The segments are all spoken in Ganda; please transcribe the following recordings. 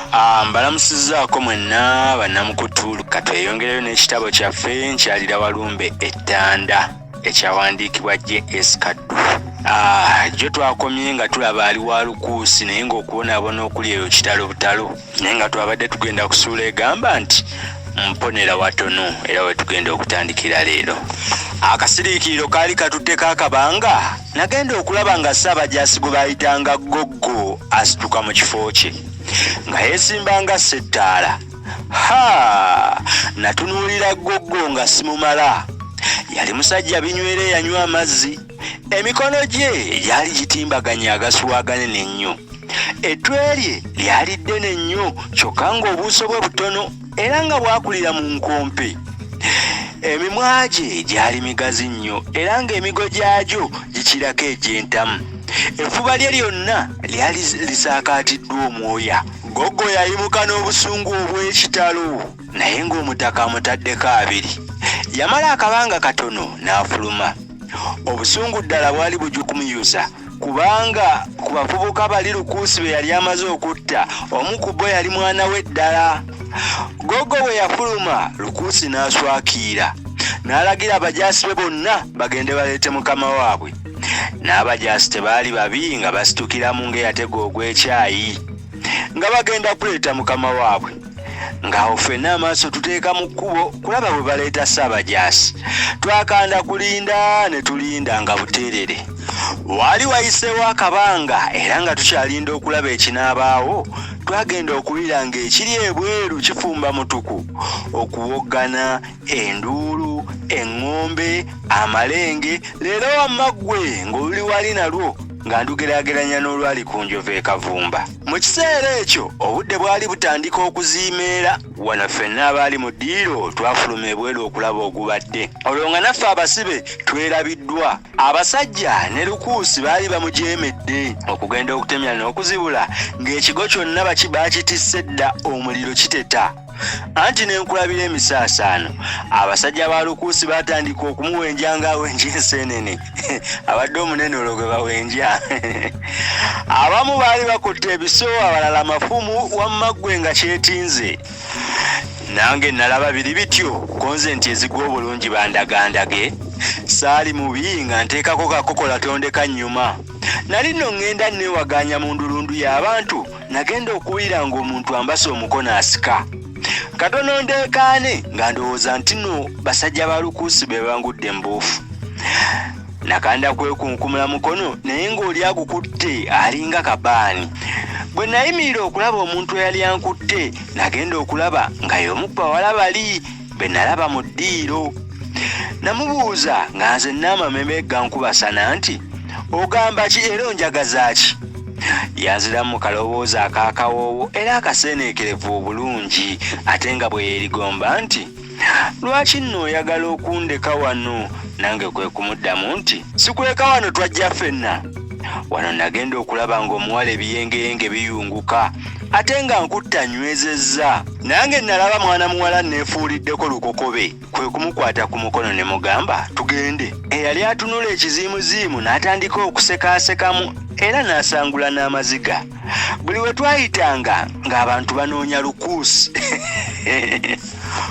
Mbalamusizaako mwenna bannamukutu katweyongereyo n'ekitabo kyaffe Nkyalira Walumbe Ettanda ekyawandiikibwa J.S. Kaddu. Jo twakomye nga tulaba ali wa lukuusi naye ng'okubonaabona okuli eyo kitalo butalo naye nga twabadde tugenda kusuula egamba nti Mponera Watono era we tugenda okutandikira leero. Akasiriikiriro kaali katutte kaakabanga nagenda okulaba nga Ssaabajjaasi gwe baayitanga Goggo asituka mu kifo kye nga yeesimbanga settaala. Natunuulira Goggo nga simumala. Yali musajja binywere yanywa amazzi. Emikono gye gyali gitimbaganya agasuwagane nnyo. Ettwe lye lyali ddene nnyo kyokka ng'obuuso bwe butono era nga bwakulira mu nkompe. Emimwa gye gyali migazi nnyo era ng'emigo gyagyo gikirako egy'entamu. Effuba lye lyonna lyali lisaakaatiddwa omwoya. Goggo yayimuka n'obusungu obw'ekitalo naye ng'omutaka amutaddeko abiri. Yamala akabanga katono n'afuluma. Obusungu ddala bwali bujukumuyusa kubanga ku bavubuka bali lukuusi be yali amaze okutta omu ku bo yali mwana we ddala. Goggo bwe yafuluma lukuusi n'aswakiira n'alagira abajaasi be bonna bagende baleete mukama waabwe. N'abajaasi tebaali babi nga basitukira mu ng'eyatega ogw'ekyayi nga bagenda kuleeta mukama waabwe. Ng'awo ffenna amaaso tuteeka mu kkubo kulaba bwe baleeta Ssaabajjaasi. Twakanda kulinda ne tulinda nga buteerere. Waali wayiseewo akabanga era nga tukyalinda okulaba ekinaabaawo twagenda okuwulira ng'ekiri ebweru kifumba mutuku okuwoggana, enduulu, eŋŋombe, amalenge. Leero wamma ggwe ng'oli wali nalwo nga ndugeraageranya n'olwali ku njovu ekavumba. Mu kiseera ekyo obudde bwali butandika okuziimeera. Wano ffenna abaali mu ddiiro twafuluma ebweru okulaba ogubadde. Olwo nga naffe abasibe twerabiddwa. Abasajja ne lukuusi baali bamujeemedde okugenda okutemya n'okuzibula ng'ekigo kyonna baakitisse dda omuliro kiteta. Anti n'enkulabira emisaasaano abasajja ba lukuusi baatandika okumuwenja ng'awenja enseenene. Abadde omunene olwo gwe bawenja. Abamu baali bakutte ebiso, abalala mafumu, wamma ggwe nga kyetinze. Nange nalaba biri bityo konze nti ezigwa obulungi bandagandage. Saali mubi nga nteekako kakokola tondeka nnyuma. Nali nno ŋŋenda neewaganya mu ndulundu y'abantu nagenda okuwulira ng'omuntu ambasa omukono asika. Katono ndeekaane nga ndowooza nti nno basajja ba lukuusi be bangudde mbuufu. Nakanda kwekunkumula mukono naye ng'oli agukutte alinga kabaani. Bwe nayimirira okulaba omuntu eyali ankutte nagenda okulaba nga y'omu ku bawala bali be nalaba mu ddiiro. Namubuuza nga nze n'amameme gankubasana nti ogamba ki era onjagaza ki? Yanziramu mu kalowooza akaakawoowo era akaseeneekerevu obulungi ate nga bwe yeerigomba nti lwaki nno oyagala okundeka wano? Nange kwe kumuddamu nti sikuleka wano twajja ffenna. Wano nagenda okulaba ng'omuwala ebiyengeyenge biyunguka ate nga nkutta nywezezza. Nange nalaba mwana muwala neefuuliddeko lukokobe kwe kumukwata ku mukono ne mugamba tugende. Eyali atunula ekiziimuziimu n'atandika okusekaasekamu era n'asangula n'amaziga. Buli we twayitanga ng'abantu banoonya lukuusi.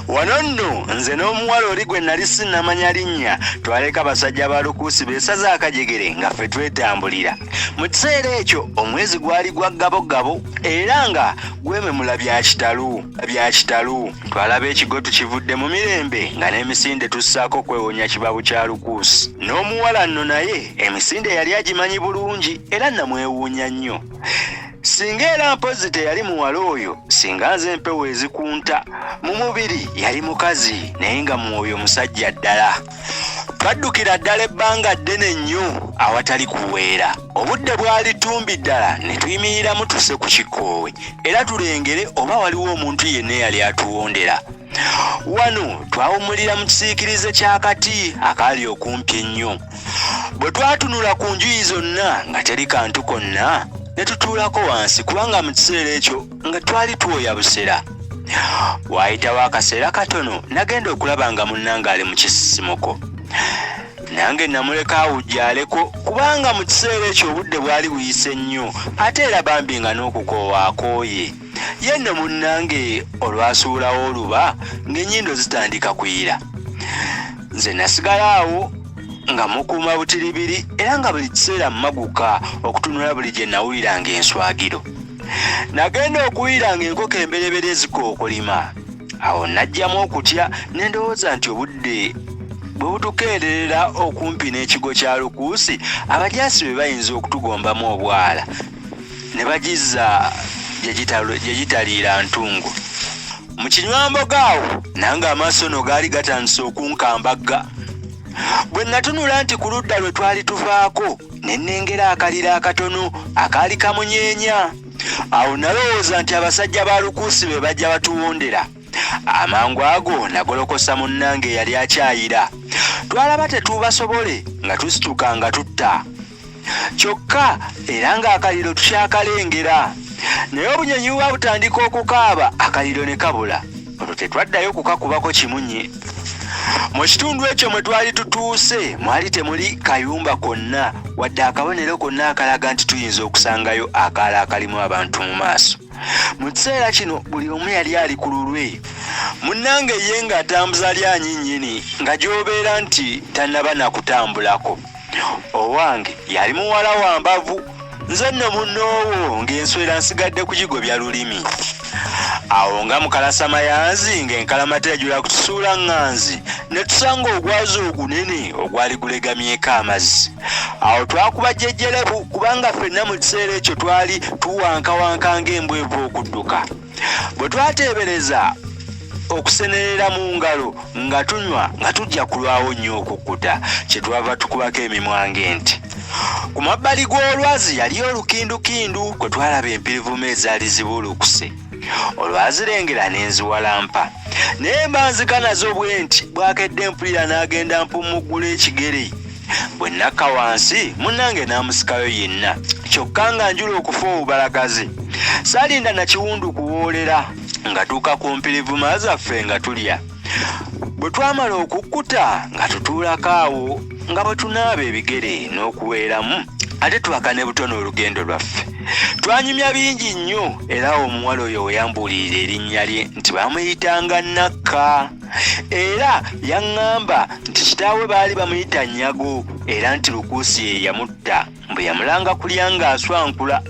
Wano nno nze n'omuwala oli gwe nali sinnamanya linnya twaleka basajja ba lukuusi beesaza akajegere nga ffe twetambulira. Mu kiseera ekyo omwezi gwali gwa ggabogabo era nga gwememula bya kitalu. Twalaba ekigo tukivudde mu mirembe nga n'emisinde tussaako kwewonya kibabu kya lukuusi. N'omuwala nno naye emisinde yali agimanyi bulungi era namwewuunya nnyo. Singa era mpozi teyali muwala oyo, singa nze empewo ezikunta. Mu mubiri yali mukazi naye nga mwoyo musajja ddala. Twaddukira ddala ebbanga ddene nnyo awatali kuweera. Obudde bwali ttumbi ddala ne tuyimiriramu tusse ku kikoowe era tulengere oba waliwo omuntu yenna eyali atuwondera. Wano twawumulira mu kisiikirize ky'akati akaali okumpi ennyo. Bwe twatunula ku njuyi zonna nga teri kantu konna ne tutuulako wansi kubanga mu kiseera ekyo nga twali tuwoya busera. Waayitawo akaseera katono nagenda okulaba nga munnange ali mu kisisimuko. Nange namuleka awujjaaleko kubanga mu kiseera ekyo obudde bwali buyise nnyo ate era bambi nga n'okukoowa akooye. Ye nno munnange olwasuulawo oluba ng'ennyindo zitandika kuyira. Nze nasigala awo nga mukuuma butiribiri era nga buli kiseera mmaguka okutunula buli gye nawuliranga enswagiro. Nagenda okuwulira ng'enkoko emberebere zikookolima. Awo najjamu okutya ne ndowooza nti obudde bwe butukeererera okumpi n'ekigo kya Lukuusi, abajaasi be bayinza okutugombamu obwala ne bagizza gye gitaliira ntungo. Mu kinywamboga awo nange amaaso no gaali gatandise okunkambagga. Bwe natunula nti ku ludda lwe twali tuvaako ne nnengera akaliro akatono akaali kamunyeenya. Awo nalowooza nti abasajja ba Lukuusi be bajja batuwondera. Amangu ago nagolokosa munnange yali akyayira. Twalaba tetubasobole nga tusituka nga tutta. Kyokka era ng'akaliro tukyakalengera. Naye obunyonyi buba butandika okukaaba akaliro ne kabula. Olwo tetwaddayo kukakubako kimunye. Mu kitundu ekyo mwe twali tutuuse mwali temuli kayumba konna wadde akabonero konna akalaga nti tuyinza okusangayo akaala akalimu abantu mu maaso. Mu kiseera kino buli omu yali ali ku lulwe. Munnange ye ng'atambuza lyanyi nnyini nga gy'obeera nti tannaba nakutambulako. Owange yali muwala wa mbavu, nze nno munnoowo ng'enswera nsigadde kugigobya lulimi. Awo nga mukalasamayanzi ng'enkalamata ejula kutusuula ŋŋanzi ne tusanga ogwazi ogunene ogwali gulegamyeko amazzi. Awo twakuba jjejjerebu kubanga ffenna mu kiseera ekyo twali tuwankawanka ng'embwevu okudduka. Bwe twateebereza okusenerera mu ngalo nga tunywa nga tujja kulwawo nnyo okukkuta, kye twava tukubako emimwa ng'ente. Ku mabbali g'olwazi yaliyo olukindukindu kwe twalaba empirivumu ezaali zibulukuse. Olwazirengera ne nziwalampa. Naye mbanzika nazo bwe nti bwakedde mpulira n'agenda mpumuggula ekigere. Bwe nakka wansi munnange n'amusikayo yenna. Kyokka nga njula okufa obubalagaze. Saalinda na kiwundu kuwoolera nga tuuka ku mpirivuma zaffe nga tulya. Bwe twamala okukkuta nga tutuulako awo nga bwe tunaaba ebigere n'okuweeramu ate twaka ne butono olugendo lwaffe. Twanyumya bingi nnyo era omuwala oyo we yambuulirira erinnya lye nti bamuyitanga Nakka. Era yaŋŋamba nti kitaawe baali bamuyita Nnyago era nti Lukuusi ye yamutta bwe yamulanga kulya ng'aswankula.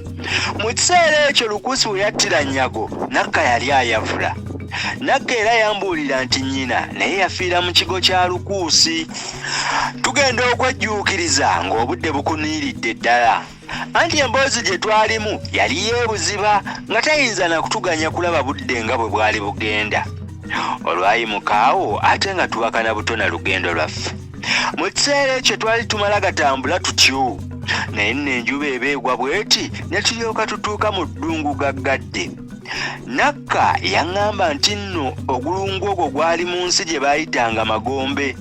Mu kiseera ekyo Lukuusi we yattira Nnyago, Nakka yali ayavula. Nakka era yambuulira nti nnyina naye yafiira mu kigo kya Lukuusi. Tugenda okwejjuukiriza ng'obudde bukuniiridde ddala. Anti emboozi gye twalimu yali yeebuziba nga tayinza na kutuganya kulaba budde nga bwe bwali bugenda. Olwayimukaawo ate nga tuwakana butona lugendo lwaffe. Mu kiseera ekyo twali tumala gatambula tutyo. Naye nno enjuba ebeegwa bweti ne tulyoka tutuuka mu ddungu gaggadde. Nakka yaŋŋamba nti nno ogulungu ogwo gwali mu nsi gye baayitanga Magombe.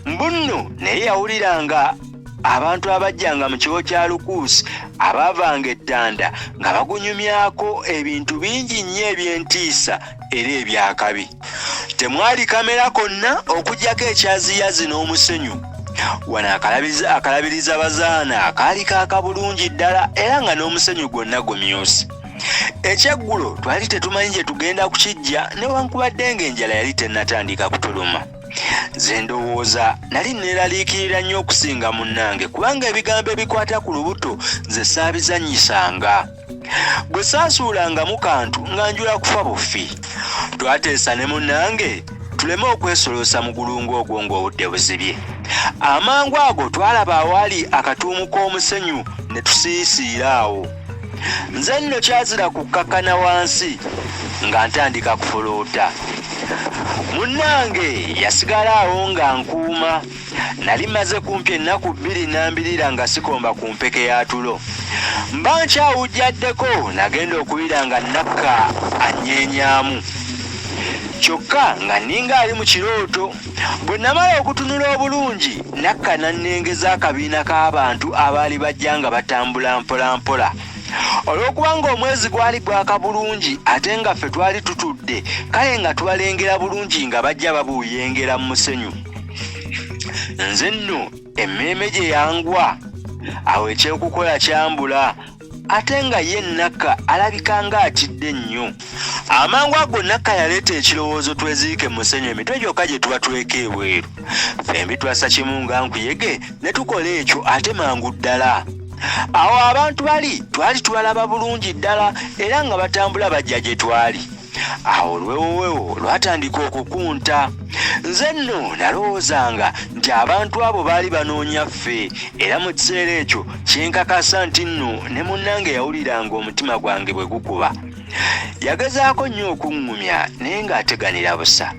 Mbu nno naye yawuliranga abantu abajjanga mu kigo kya Lukuusi abaavanga Ettanda nga bagunyumyako ebintu bingi nnyo eby'entiisa era ebyakabi. Temwali kamera konna okuggyako ekyaziyazi n'omusenyu. Wano akalabiriza bazaana akaali kaaka bulungi ddala era nga n'omusenyu gwonna gumyuse. Ekyeggulo twali tetumanyi gye tugenda kukijja newankubadde ng'enjala yali tennatandika kutuluma. Nze ndowooza nali neeraliikirira nnyo okusinga munnange kubanga ebigambo ebikwata ku lubuto nze saabizannyisanga. Bwe saasuulangamu kantu nga njula kufa bufi. Twateesa ne munnange tuleme okwesoloosa mu gulungu ogwo ng'obudde buzibye. Amangu ago twalaba awaali akatuumu k'omusenyu ne tusiisiira awo. Nze nno kyazira kukkakkana wansi nga ntandika kufuluuta. Munnange yasigala awo nga nkuuma. Nali maze kumpi ennaku 2 nga sikomba ku mpeke ya tulo. Mba nkyawujjaddeko nagenda okuwira nga Nakka anyeenyaamu. Kyokka nga ninga ali mu kirooto. Bwe namala okutunula obulungi Nakka nannengeza akabiina k'abantu abaali bajja nga batambula mpola mpola. Olw'okubanga omwezi gwali gwaka bulungi ate nga ffe twali tutudde kale nga tubalengera bulungi nga bajja babuuyengera mu musenyu. Nze nno emmeeme gye yangwa awo ekyekukola kyambula ate nga ye Nakka alabika nga atidde nnyo. Amangu ago Nakka yaleeta ekirowoozo tweziike musenyu emitwe gyokka gye tuba tuleka ebweru. Fembi twassa kimu nga nkuyege ne tukola ekyo ate mangu ddala. Awo abantu bali twali tubalaba bulungi ddala era nga batambula bajja gye twali. Awo olwewowewo lwatandika okukunta. Nze nno nalowoozanga nti abantu abo baali banoonya ffe era mu kiseera ekyo kyenkakasa nti nno ne munnange yawuliranga omutima gwange bwe gukuba. Yagezaako nnyo okuŋŋumya naye ng'ateganira busa.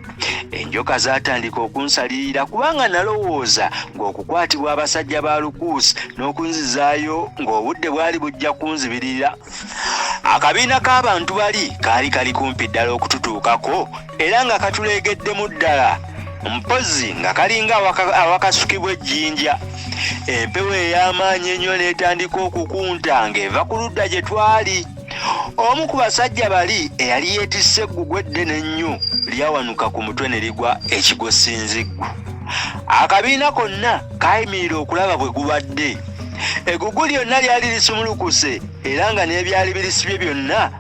Enjoka zaatandika okunsalirira kubanga nalowooza ng'okukwatibwa abasajja ba lukuusi n'okunzizaayo ng'obudde bwali bujja kunzibirira. Akabiina k'abantu bali kaali kali kumpi ddala okututuukako era nga katuleegeddemu ddala. Mpozzi nga kalinga awakasukibwa ejjinja. Empewo ey'amaanyi ennyo n'etandika okukunta ng'eva ku ludda gye twali. Omu ku basajja bali eyali yeetisse eggugwe eddene ennyo lyawanuka ku mutwe ne ligwa ekigosinziggu. Akabiina konna kaayimirira okulaba bwe gubadde. Eggugu lyonna lyali lisumulukuse era nga n'ebyali birisibye byonna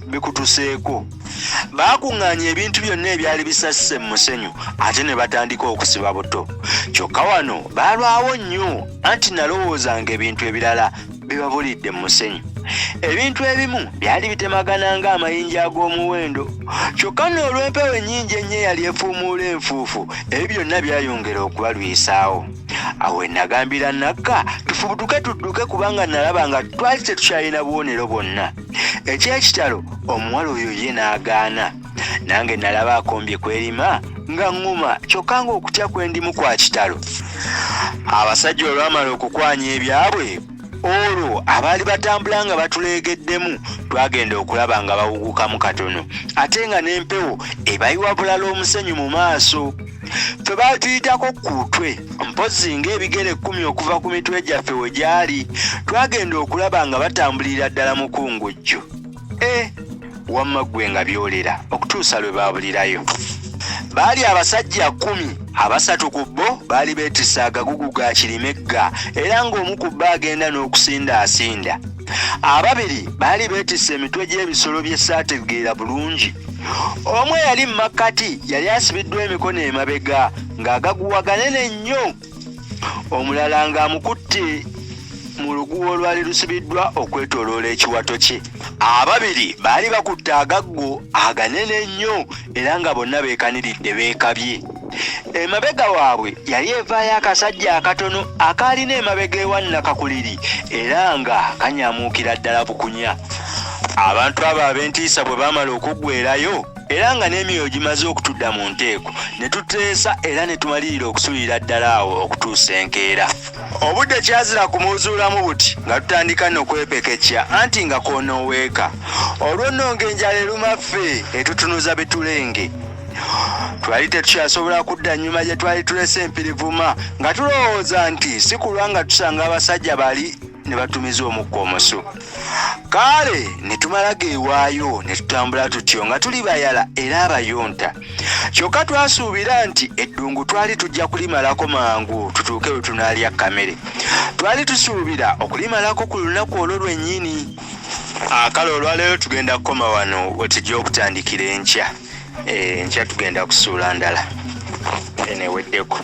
bikutuseeko. Baakuŋŋaanya ebintu byonna ebyali bisasise mu musenyu ate ne batandika okusiba buto. Kyokka wano baalwawo nnyo anti nalowoozanga ebintu ebirala bibabulidde mu musenyu. Ebintu ebimu byali bitemagana ng'amayinja ag'omuwendo. Kyokka n'olw'empewo ennyingi ennyo eyali efuumuula enfuufu ebyo byonna byayongera okubalwisaawo. Awo nagambira Nakka tufubutuke tudduke kubanga nalaba nga twali tetukyalina bubonero bwonna. Eky'ekitalo omuwala oyo ye n'agaana. Nange nalaba akombye kwerima nga ŋŋuma kyokka ng'okutya kwendimu kwa kitalo. Abasajja olwamala okukwanya ebyabwe olwo abaali batambula nga batuleegeddemu twagenda okulaba nga bawugukamu katono ate nga n'empewo ebayiwa bulala omusenyu mu maaso. Ffe baatuyitako ku lutwe mpozzi ng'ebigere 10 okuva ku mitwe gyaffe we gyali. Twagenda okulaba nga batambulira ddala mu kungujjo. Wamma ggwe nga byolera okutuusa lwe baabulirayo. Baali abasajja 10, abasatu ku bo baali beetisse agagugu ga kirimegga era ng'omu ku bo agenda n'okusindaasinda. Ababiri baali beetisse emitwe gy'ebisolo bye saategeera bulungi. Omu eyali mu makkati yali asibiddwa emikono emabega ng'agaguwa ganene nnyo. Omulala ng'amukutte mu luguwa olwali lusibiddwa okwetooloola ekiwato kye. Ababiri baali bakutte agaggo aganene nnyo era nga bonna beekaniridde beekabye. Emabega waabwe yali evaayo akasajja akatono akaalina emabega ewa Nakakuliri era nga kanyaamuukira ddala bukunya. Abantu abo ab'entiisa bwe baamala okuggweerayo era nga n'emyoyo gimaze okutudda mu nteeko ne tuteesa era ne tumalirira okusulira ddala awo okutuusa enkeera. Obudde kyazira kumuzuulamu buti nga tutandika n'okwepekecya anti nga koonooweeka. Olwo nno ng'enjala eruma ffe etutunuza bitulenge. Twali tetukyasobola kudda nnyuma gye twali tulese empirivuma nga tulowooza nti si kulwa nga tusanga abasajja bali ne batumiza omukka omusu. Kale ne tumala geewaayo ne tutambula tutyo nga tuli bayala era abayonta. Kyokka twasuubira nti eddungu twali tujja kulimalako mangu tutuuke we tunaalya kamere. Twali tusuubira okulimalako ku lunaku olwo lwennyini. Kale olwaleero tugenda kukoma wano we tujja okutandikira enkya. Enkya tugenda kusuula ndala eneweddeko.